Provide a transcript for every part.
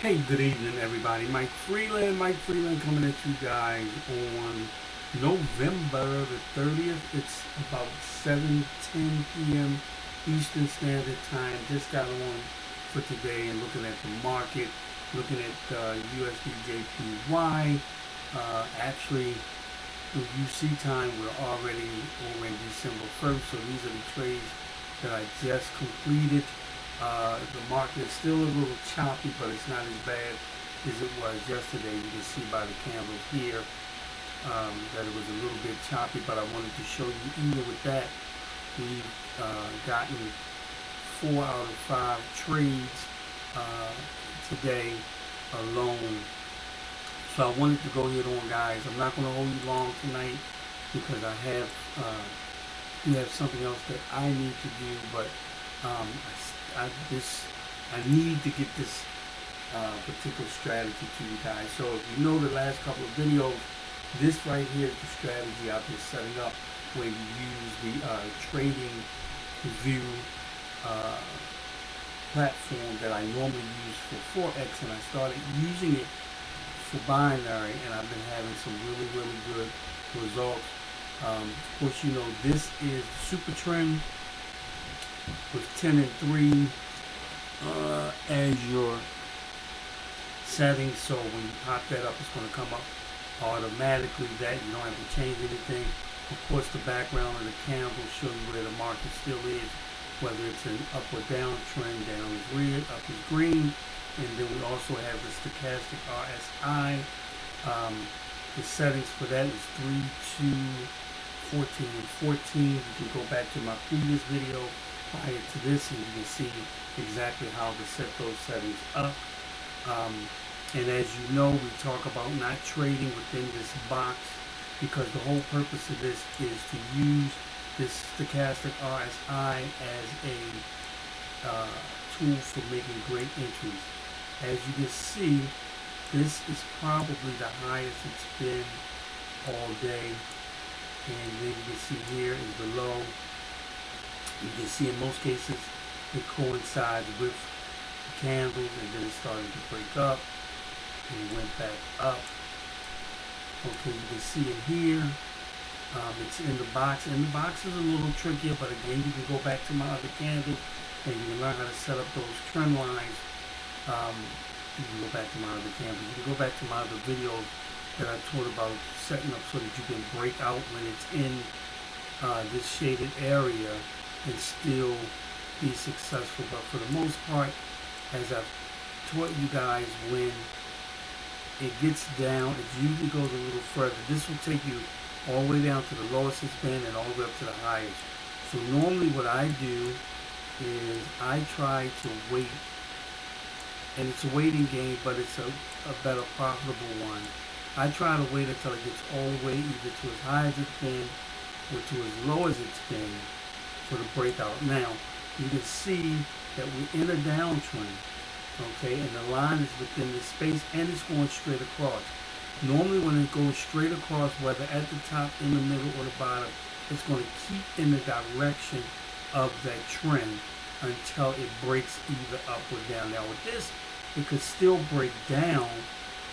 Hey, good evening, everybody. Mike Freeland coming at you guys on November the 30th. It's about 7:10 p.m. Eastern Standard Time. Just got on for today and looking at the market, looking at USD Actually, through UC time, we're already over in December 1st, so these are the trades that I just completed. The market is still a little choppy, but it's not as bad as it was yesterday. You can see by the candles here that it was a little bit choppy, but I wanted to show you even with that, we've gotten 4 out of 5 trades uh, today alone. So I wanted to go ahead on, guys. I'm not going to hold you long tonight because do have something else that I need to do, but I need to get this particular strategy to you guys. So if you know the last couple of videos, this right here is the strategy I've been setting up where you use the trading view uh, platform that I normally use for Forex, and I started using it for binary, and I've been having some really good results. Of course, you know this is super trend with 10 and 3 as your settings. So when you pop that up, it's going to come up automatically. That you don't have to change anything. Of course, the background of the candle will show you where the market still is, whether it's an up or down trend. Down is red, up is green. And then we also have the stochastic RSI. The settings for that is 3, 2, 14, and 14. You can go back to my previous video prior to this and you can see exactly how to set those settings up. And as you know, we talk about not trading within this box because the whole purpose of this is to use this stochastic RSI as a tool for making great entries. As you can see, this is probably the highest it's been all day. And then you can see here is the low. You can see in most cases it coincides with the candles, and then it started to break up and it went back up. Okay, you can see it here. It's in the box, and the box is a little trickier, but again, you can go back to my other candles and you can learn how to set up those trend lines. You can go back to my other candles. You can go back to my other videos that I taught about setting up so that you can break out when it's in this shaded area and still be successful. But for the most part, as I've taught you guys, when it gets down, it usually goes a little further. This will take you all the way down to the lowest it's been and all the way up to the highest. So normally what I do is I try to wait, and it's a waiting game, but it's a better profitable one. I try to wait until it gets all the way either to as high as it's been or to as low as it's been for the breakout. Now, you can see that we're in a downtrend, okay, and the line is within this space and it's going straight across. Normally when it goes straight across, whether at the top, in the middle, or the bottom, it's going to keep in the direction of that trend until it breaks either up or down. Now with this, it could still break down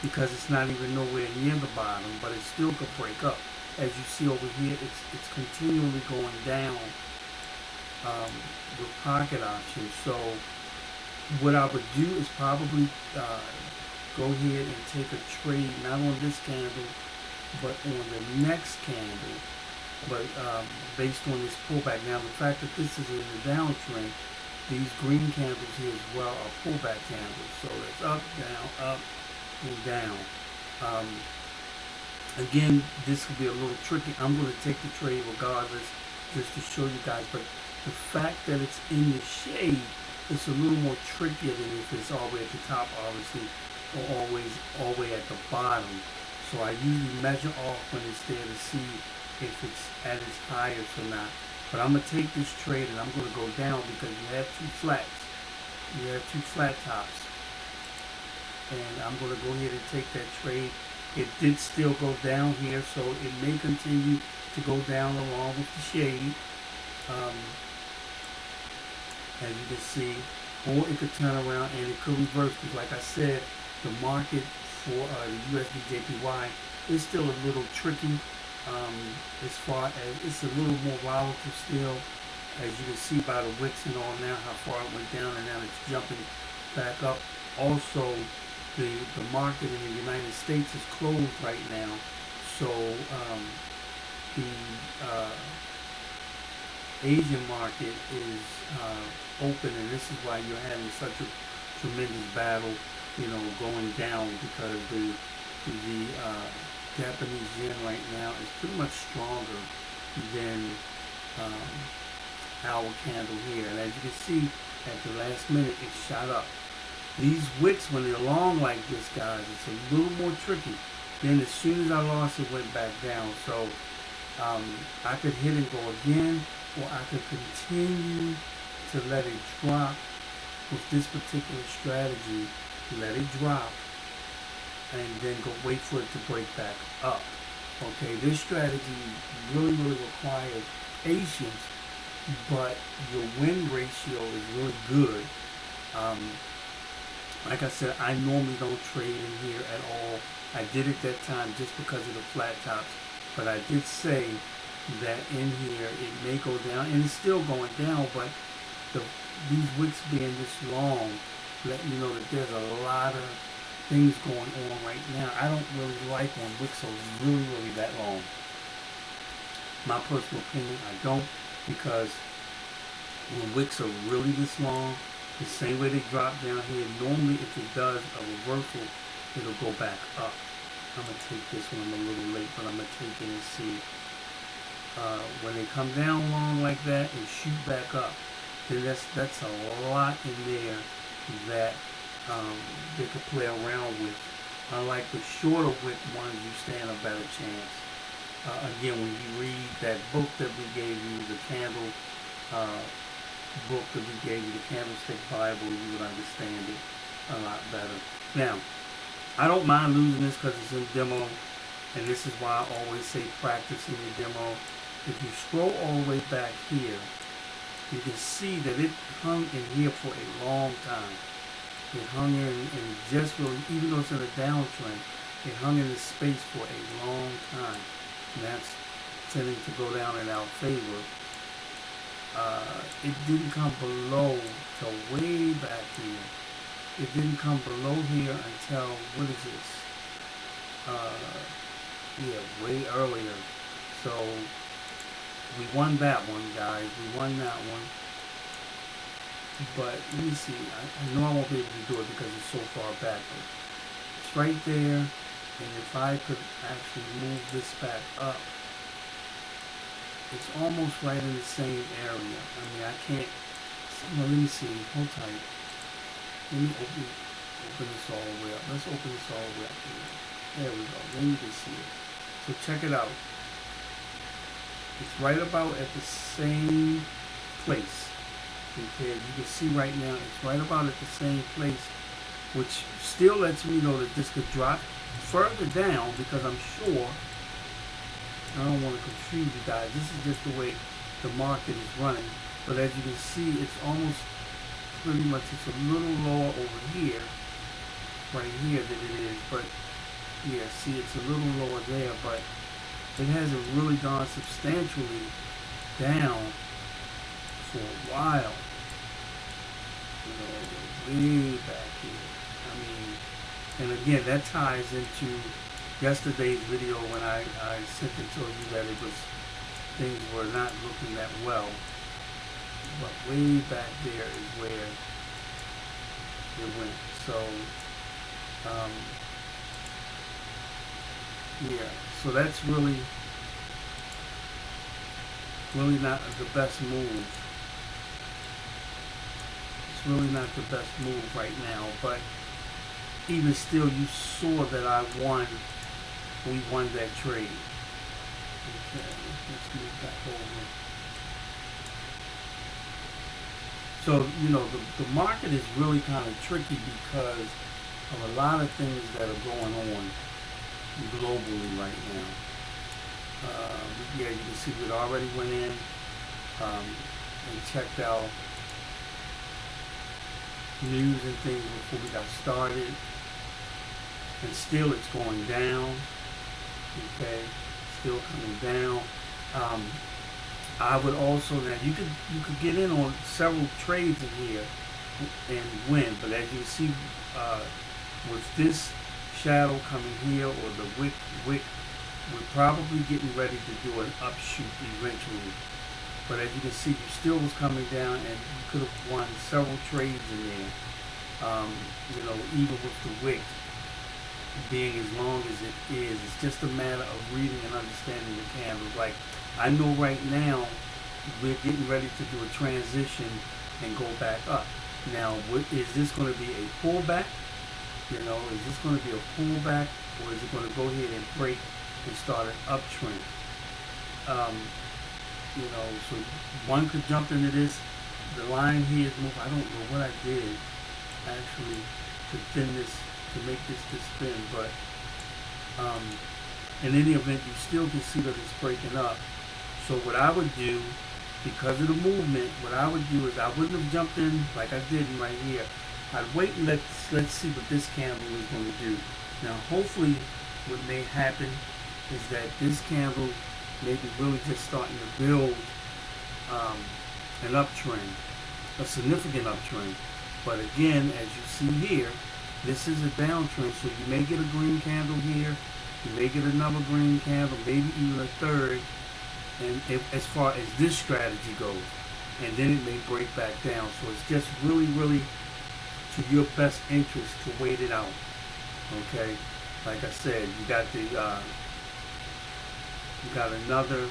because it's not even nowhere near the bottom, but it still could break up. As you see over here, it's continually going down with pocket options. So what I would do is probably go ahead and take a trade, not on this candle, but on the next candle, but based on this pullback. Now the fact that this is in the downtrend, these green candles here as well are pullback candles. So it's up, and down. Again, this could be a little tricky. I'm going to take the trade regardless, just to show you guys. But the fact that it's in the shade, it's a little more trickier than if it's all the way at the top, obviously, or always all the way at the bottom. So I usually measure off when it's there to see if it's at its highest or not. But I'm going to take this trade and I'm going to go down because you have two flats. You have two flat tops. And I'm going to go ahead and take that trade. It did still go down here, so it may continue to go down along with the shade. As you can see, or it could turn around and it could reverse. Because like I said, the market for the USD JPY is still a little tricky, as far as it's a little more volatile still, as you can see by the wicks and all now, how far it went down and now it's jumping back up. Also, the market in the United States is closed right now, so the Asian market is open, and this is why you're having such a tremendous battle, going down, because the Japanese yen right now is pretty much stronger than our candle here. And as you can see, at the last minute, it shot up. These wicks, when they're long like this, guys, it's a little more tricky. Then as soon as I lost, it went back down. So I could hit and go again, or I could continue to let it drop with this particular strategy. Let it drop and then go wait for it to break back up. Okay, this strategy really requires patience, but your win ratio is really good. Like I said, I normally don't trade in here at all. I did it that time just because of the flat tops, but I did say that in here it may go down, and it's still going down, but these wicks being this long let you know that there's a lot of things going on right now. I don't really like when wicks are really that long. My personal opinion, I don't, because when wicks are really this long, the same way they drop down here, normally if it does a reversal, it'll go back up. I'm going to take this one, I'm a little late, but I'm going to take it and see. When they come down long like that and shoot back up, then that's a lot in there that they could play around with. Unlike the shorter wick ones, you stand a better chance. Again, when you read that book that we gave you, the candle book that we gave you, the Candlestick Bible, you would understand it a lot better. Now, I don't mind losing this because it's in demo, and this is why I always say practice in your demo. If you scroll all the way back here, you can see that it hung in here for a long time. It hung in and just really, even though it's in a downtrend, it hung in this space for a long time. And that's tending to go down in our favor. It didn't come below till way back here. It didn't come below here until, what is this? Yeah, way earlier. So we won that one, guys. We won that one. But let me see. I know I won't be able to do it because it's so far back. But it's right there. And if I could actually move this back up, it's almost right in the same area. I mean, I can't. Well, let me see. Hold tight. Let me open this all the way up. Let's open this all the way up here. There we go. Then you can see it. So check it out. It's right about at the same place. Okay, you can see right now it's right about at the same place, which still lets me know that this could drop further down, because I'm sure, I don't want to confuse you guys, this is just the way the market is running. But as you can see, it's almost pretty much, it's a little lower over here, right here than it is. But yeah, see, it's a little lower there, but it hasn't really gone substantially down for a while. Way back here. I mean, and again, that ties into yesterday's video when I simply told you that it was, things were not looking that well. But way back there is where it went. So, yeah, so that's really not the best move. It's really not the best move right now, but even still, you saw that we won that trade. Okay, let's move back over. So, the market is really kind of tricky because of a lot of things that are going on globally right now. Yeah, you can see it already went in and checked out news and things before we got started, and still it's going down. Okay, still coming down. I would also, now you could get in on several trades in here and win, but as you see, uh, with this shadow coming here, or the wick, we're probably getting ready to do an upshoot eventually. But as you can see, you still was coming down, and you could have won several trades in there. Even with the wick being as long as it is, it's just a matter of reading and understanding the candles. Like, I know right now we're getting ready to do a transition and go back up. Now, is this going to be a pullback? Is this going to be a pullback, or is it going to go ahead and break and start an uptrend? So one could jump into this. The line here is moving. I don't know what I did actually to make this thin, but in any event, you still can see that it's breaking up. So what I would do, because of the movement, what I would do is I wouldn't have jumped in like I did right here. I'd wait and let's see what this candle is going to do. Now, hopefully, what may happen is that this candle may be really just starting to build an uptrend, a significant uptrend. But again, as you see here, this is a downtrend, so you may get a green candle here, you may get another green candle, maybe even a third, and as far as this strategy goes, and then it may break back down. So it's just really, really to your best interest to wait it out. Okay, like I said, you got another,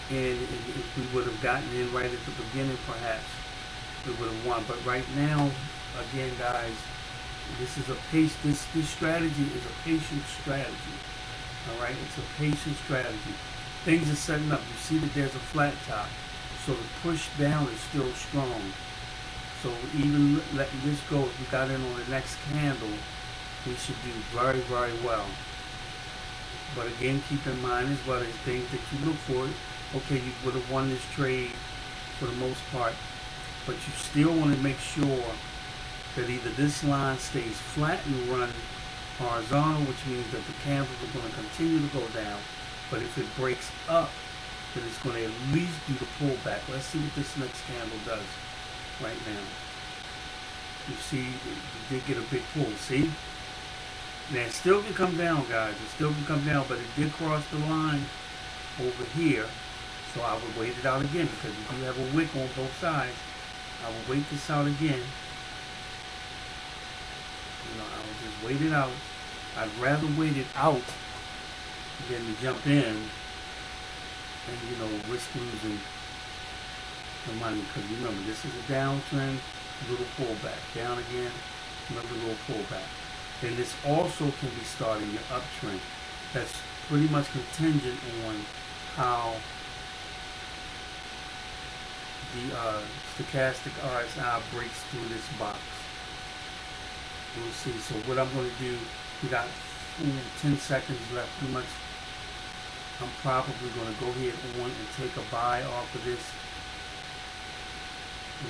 and if we would have gotten in right at the beginning, perhaps we would have won. But right now, again, guys, this is this strategy is a patient strategy. All right, it's a patient strategy. Things are setting up. You see that there's a flat top, so the push down is still strong. So even letting this go, if we got in on the next candle, we should do very, very well. But again, keep in mind as well as things that you look for. Okay, you would have won this trade for the most part, but you still want to make sure that either this line stays flat and run horizontal, which means that the candles are going to continue to go down. But if it breaks up, then it's going to at least do the pullback. Let's see what this next candle does right now. You see, it did get a big pull. See? Now, it still can come down, guys. It still can come down, but it did cross the line over here. So I would wait it out again, because if you have a wick on both sides, I will wait this out again. I will just wait it out. I'd rather wait it out than to jump in and, risk losing the money. Because remember, this is a downtrend, little pullback. Down again, another little pullback. And this also can be starting your uptrend. That's pretty much contingent on how the stochastic RSI breaks through this box. We'll see. So what I'm going to do, we got 10 seconds left pretty much. I'm probably going to go ahead and take a buy off of this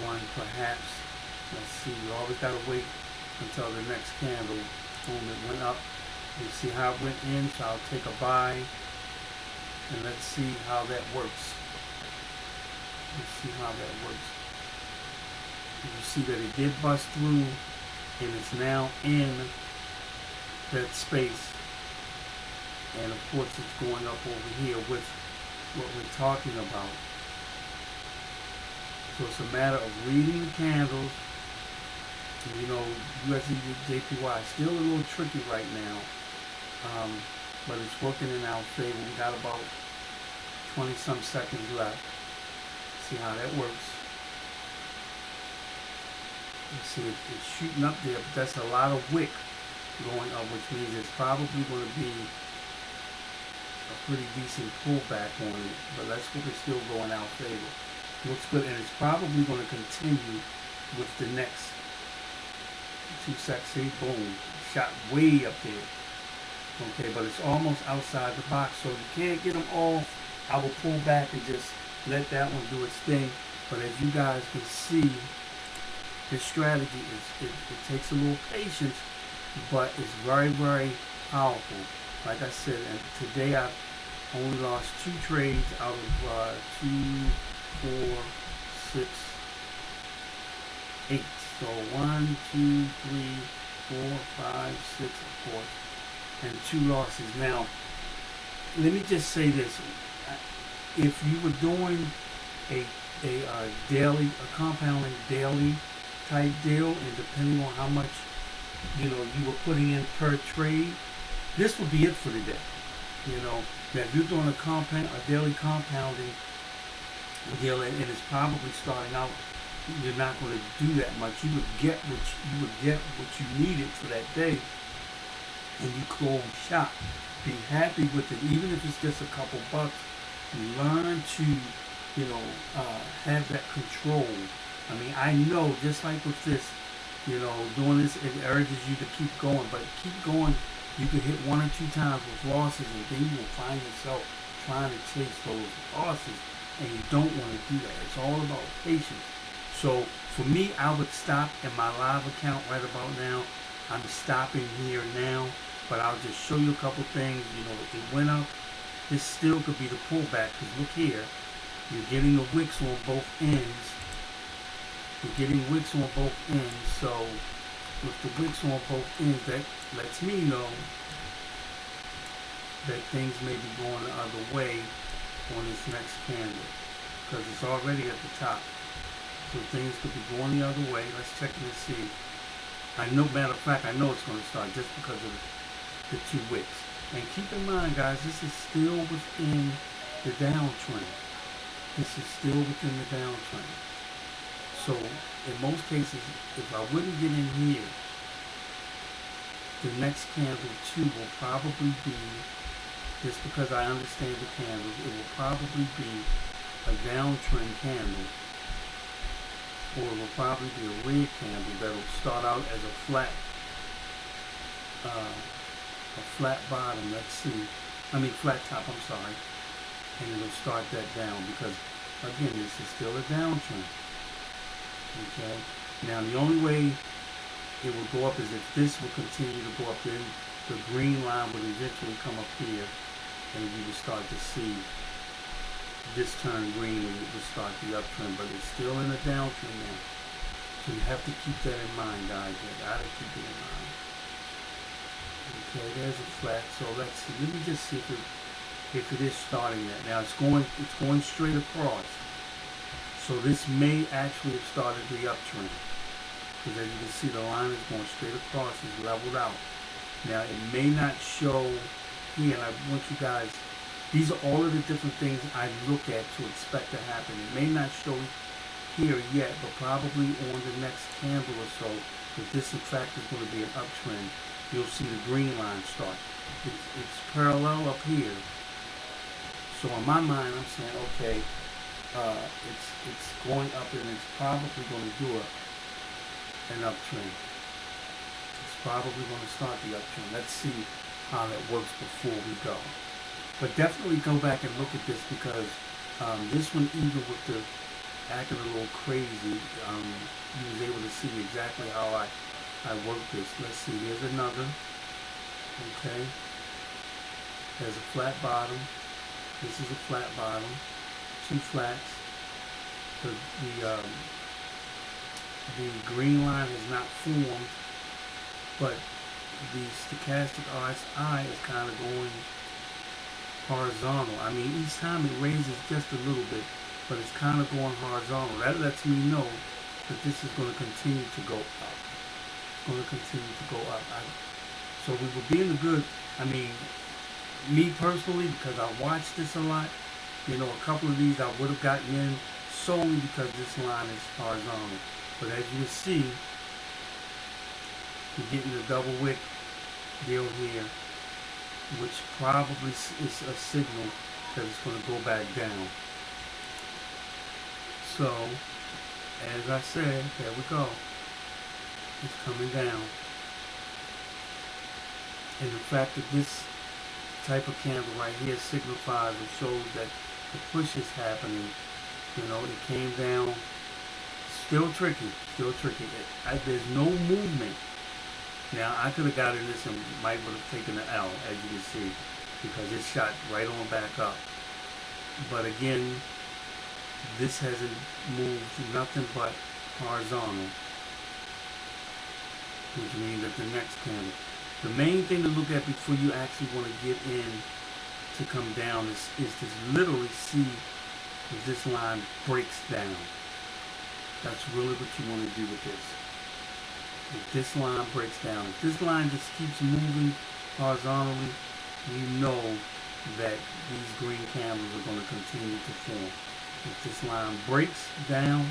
one, perhaps. Let's see. You always got to wait until the next candle. Boom, it went up. You see how it went in, so I'll take a buy. And let's see how that works. Let's see how that works. You see that it did bust through, and it's now in that space. And of course, it's going up over here with what we're talking about. So it's a matter of reading the candles. USD JPY still a little tricky right now, but it's working in our favor. We got about 20 some seconds left. See how that works. You see it's shooting up there, but that's a lot of wick going up, which means it's probably going to be a pretty decent pullback on it. But let's hope it's still going our favor. Looks good, and it's probably going to continue with the next 2 seconds. See, boom, shot way up there. Okay, but it's almost outside the box, so you can't get them all. I will pull back and just let that one do its thing. But as you guys can see, This strategy it takes a little patience, but it's very, very powerful. Like I said, and today I've only lost 2 trades out of 2, 4, 6, 8. So 1, 2, 3, 4, 5, 6, of course, and 2 losses. Now, let me just say this: if you were doing a compounding daily type deal, and depending on how much you were putting in per trade, this would be it for the day. Now if you're doing a daily compounding deal, and it's probably starting out, you're not going to do that much. You would get what you needed for that day, and you close shop. Be happy with it, even if it's just a couple bucks. Learn to, have that control. I mean, I know, just like with this, doing this, it urges you to keep going, but keep going. You can hit 1 or 2 times with losses, and then you will find yourself trying to chase those losses, and you don't want to do that. It's all about patience. So for me, I would stop in my live account right about now. I'm stopping here now, but I'll just show you a couple things. It went up. This still could be the pullback, because look here, you're getting the wicks on both ends. You're getting wicks on both ends. So with the wicks on both ends, that lets me know that things may be going the other way on this next candle, because it's already at the top. So things could be going the other way. Let's check and see. I know, matter of fact, I know it's going to start just because of the 2 wicks. And keep in mind, guys, this is still within the downtrend. This is still within the downtrend. So in most cases, if I wouldn't get in here, the next candle too will probably be, just because I understand the candles, it will probably be a downtrend candle, or it will probably be a red candle that will start out as a flat bottom. Let's see. Flat top, I'm sorry. And it'll start that down, because again, this is still a downtrend. Okay. Now the only way it will go up is if this will continue to go up. Then the green line will eventually come up here, and you will start to see this turn green, and it will start the uptrend. But it's still in a downtrend now. So you have to keep that in mind, guys. You gotta keep it in mind. Okay, there's a flat. So let's see. Let me just see if it is starting that. Now it's going straight across. So this may actually have started the uptrend, because as you can see, the line is going straight across. It's leveled out. Now it may not show here, and I want you guys, these are all of the different things I look at to expect to happen. It may not show here yet, but probably on the next candle or so, if this in fact is going to be an uptrend, you'll see the green line start. It's parallel up here. So in my mind, I'm saying, okay, it's going up, and it's probably going to do an uptrend. It's probably going to start the uptrend. Let's see how that works before we go. But definitely go back and look at this, because this one, even with the acting a little crazy, you was able to see exactly how I work this. Let's see, here's another. Okay. There's a flat bottom. This is a flat bottom. 2 flats. The green line has not formed, but the stochastic RSI is kind of going horizontal. Each time it raises just a little bit, but it's kind of going horizontal. That lets me know that this is going to continue to go up. It's going to continue to go up. So we will be in the good. Me personally, because I watch this a lot, a couple of these I would have gotten in solely because this line is horizontal. But as you can see, you're getting the double wick deal here, which probably is a signal that it's going to go back down. So, as I said, there we go. It's coming down. And the fact that this type of candle right here signifies or shows that the push is happening. It came down, Still tricky. Still tricky. There's no movement. Now, I could have gotten this and might would have taken the L, as you can see, because it shot right on back up. But again, this hasn't moved nothing but horizontal, which means that the next candle. The main thing to look at before you actually want to get in to come down is to literally see if this line breaks down. That's really what you want to do with this. If this line breaks down, if this line just keeps moving horizontally, you know that these green candles are going to continue to form. If this line breaks down,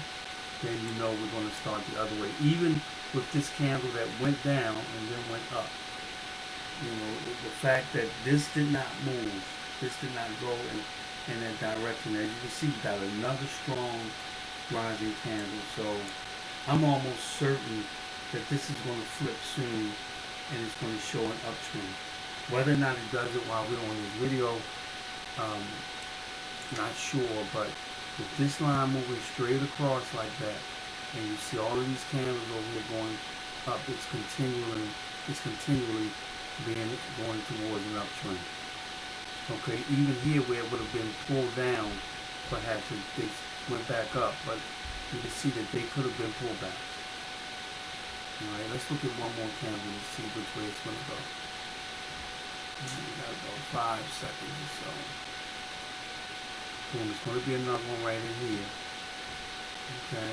then you know we're going to start the other way. Even with this candle that went down and then went up, you know, the fact that this did not move, this did not go in that direction. As you can see, we got another strong rising candle. So I'm almost certain that this is going to flip soon and it's going to show an uptrend. Whether or not it does it while we're on this video, not sure, but with this line moving straight across like that, and you see all of these candles over here going up, it's continually going towards an uptrend. Okay, even here where it would have been pulled down, perhaps they went back up, but you can see that they could have been pulled back. Alright, let's look at one more candle and see which way it's going to go. We got about 5 seconds or so. Boom, it's going to be another one right in here. Okay,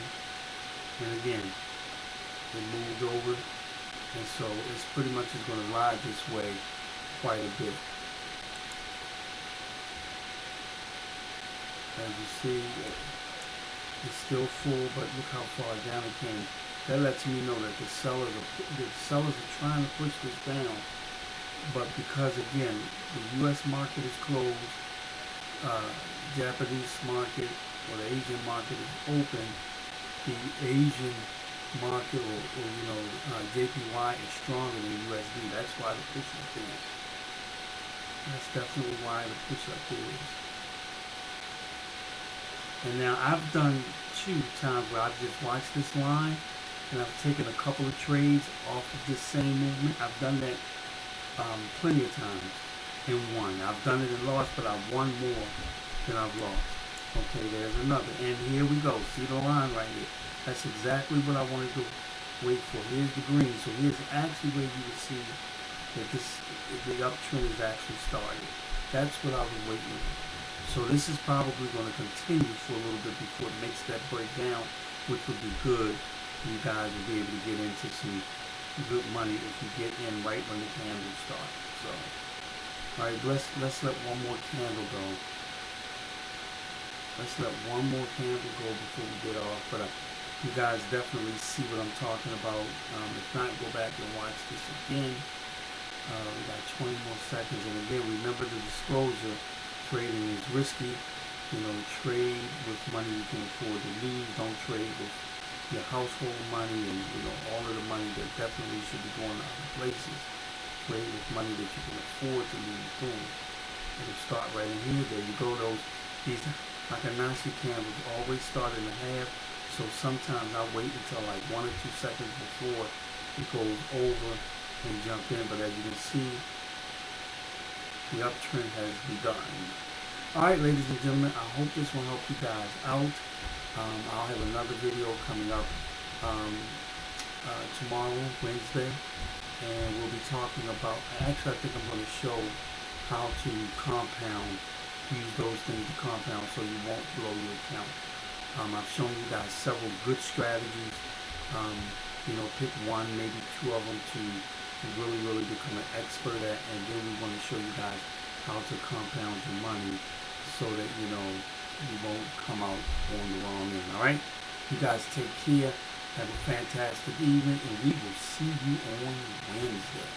and again, it moved over, and so it's pretty much is going to ride this way quite a bit. As you see, it's still full, but look how far down it came. That lets me know that the sellers are trying to push this down, but because again the U.S. market is closed, Japanese market or the Asian market is open, the Asian market or JPY is stronger than USD. That's why the push up is. That's definitely why the push up is. And now I've done 2 times where I've just watched this line and I've taken a couple of trades off of this same movement. I've done that plenty of times and won. I've done it and lost, but I've won more than I've lost. Okay, there's another. And here we go. See the line right here? That's exactly what I wanted to wait for. Here's the green. So here's actually where you can see that the uptrend is actually started. That's what I was waiting for. So this is probably going to continue for a little bit before it makes that breakdown, which would be good. You guys will be able to get into some good money if you get in right when the candles start. So, all right, let's let one more candle go. Let's let one more candle go before we get off. But you guys definitely see what I'm talking about. If not, go back and watch this again. We got 20 more seconds, and again, remember the disclosure. Trading is risky. You know, trade with money you can afford to lose. Don't trade with your household money and all of the money that definitely should be going to other places. Trade with money that you can afford to lose. Boom. It'll start right in here. There you go. These Akanashi candles always start in the half. So sometimes I wait until like 1 or 2 seconds before it goes over and jump in. But as you can see, the uptrend has begun. Alright, ladies and gentlemen, I hope this will help you guys out. I'll have another video coming up tomorrow, Wednesday, and we'll be talking about, actually I think I'm going to show how to compound, use those things to compound so you won't blow your account. I've shown you guys several good strategies. Pick one, maybe 2 of them to really become an expert at, and then we want to show you guys how to compound your money so that you won't come out on the wrong end. All right, you guys take care, have a fantastic evening, and we will see you on Wednesday.